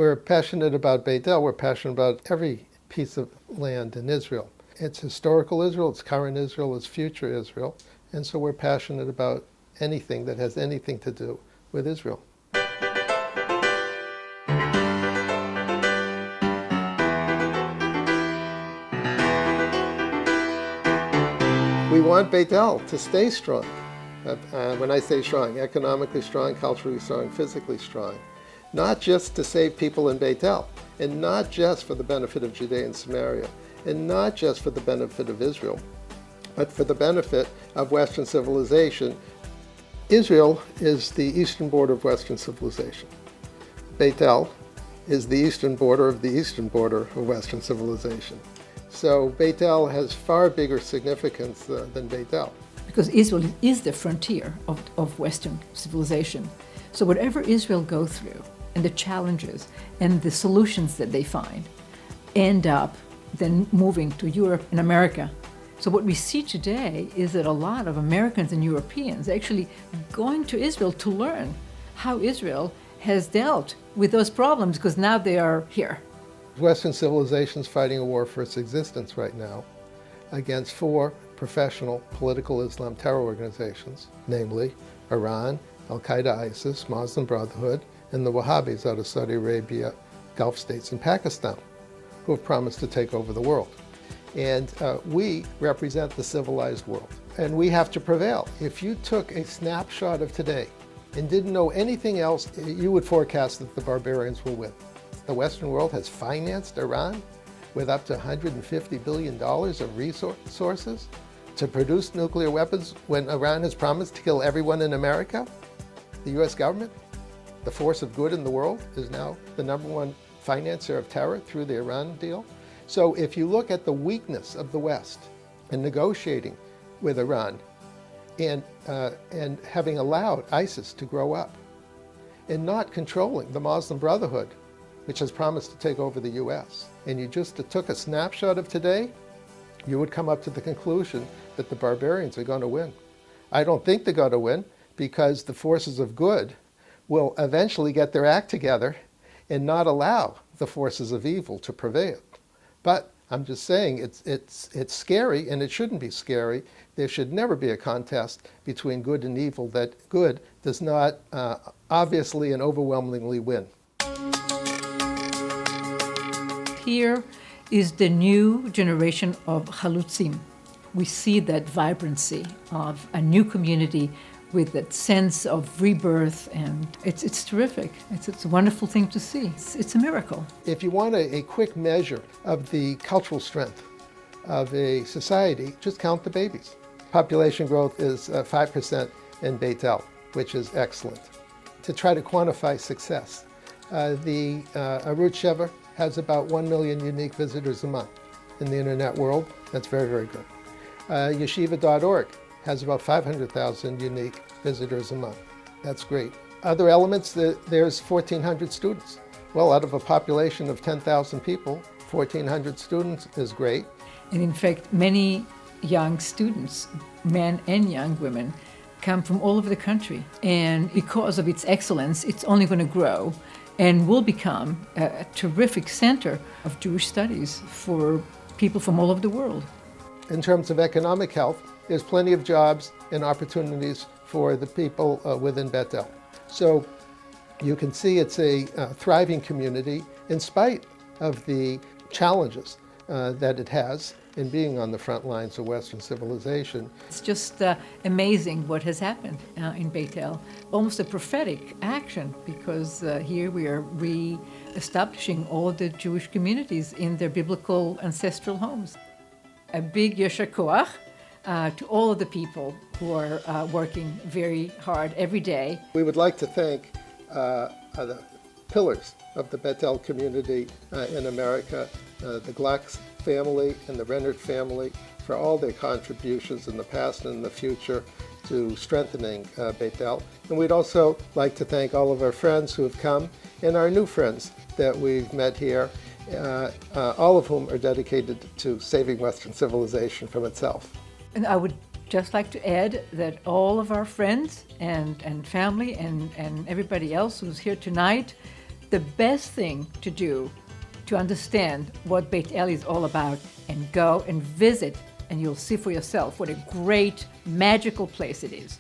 We're passionate about Beit El. We're passionate about every piece of land in Israel. It's historical Israel, it's current Israel, it's future Israel. And so we're passionate about anything that has anything to do with Israel. We want Beit El to stay strong. When I say strong, economically strong, culturally strong, physically strong. Not just to save people in Beit El, and not just for the benefit of Judea and Samaria, and not just for the benefit of Israel, but for the benefit of Western civilization. Israel is the eastern border of Western civilization. Beit El is the eastern border of the eastern border of Western civilization. So Beit El has far bigger significance than Beit El. Because Israel is the frontier of Western civilization. So whatever Israel go through, and the challenges and the solutions that they find end up then moving to Europe and America. So what we see today is that a lot of Americans and Europeans are actually going to Israel to learn how Israel has dealt with those problems, because now they are here. Western civilization is fighting a war for its existence right now against 4 professional political Islam terror organizations, namely Iran, Al-Qaeda, ISIS, Muslim Brotherhood, and the Wahhabis out of Saudi Arabia, Gulf states, and Pakistan, who have promised to take over the world. And we represent the civilized world, and we have to prevail. If you took a snapshot of today and didn't know anything else, you would forecast that the barbarians will win. The Western world has financed Iran with up to $150 billion of resources to produce nuclear weapons when Iran has promised to kill everyone in America. The US government, the force of good in the world, is now the #1 financier of terror through the Iran deal. So if you look at the weakness of the West in negotiating with Iran and having allowed ISIS to grow up and not controlling the Muslim Brotherhood, which has promised to take over the US, and you just took a snapshot of today, you would come up to the conclusion that the barbarians are going to win. I don't think they're going to win, because the forces of good will eventually get their act together and not allow the forces of evil to prevail. But I'm just saying it's scary, and it shouldn't be scary. There should never be a contest between good and evil, that good does not obviously and overwhelmingly win. Here is the new generation of Chalutzim. We see that vibrancy of a new community with that sense of rebirth, and it's terrific. It's a wonderful thing to see. It's a miracle. If you want a quick measure of the cultural strength of a society, just count the babies. Population growth is 5% in Beit El, which is excellent. To try to quantify success, the Arutz Sheva has about 1 million unique visitors a month in the internet world. That's very, very good. Yeshiva.org has about 500,000 unique visitors a month. That's great. Other elements, there's 1,400 students. Well, out of a population of 10,000 people, 1,400 students is great. And in fact, many young students, men and young women, come from all over the country. And because of its excellence, it's only going to grow and will become a terrific center of Jewish studies for people from all over the world. In terms of economic health, there's plenty of jobs and opportunities for the people within Beit El. So you can see it's a thriving community in spite of the challenges that it has in being on the front lines of Western civilization. It's just amazing what has happened in Beit El. Almost a prophetic action, because here we are re-establishing all the Jewish communities in their biblical ancestral homes. A big yesher koach to all of the people who are working very hard every day. We would like to thank the pillars of the Beit El community in America, the Glacks family and the Rennert family, for all their contributions in the past and in the future to strengthening Beit El. And we'd also like to thank all of our friends who have come and our new friends that we've met here, all of whom are dedicated to saving Western civilization from itself. And I would just like to add that all of our friends and family and everybody else who's here tonight, the best thing to do to understand what Beit El is all about, and go and visit, and you'll see for yourself what a great, magical place it is.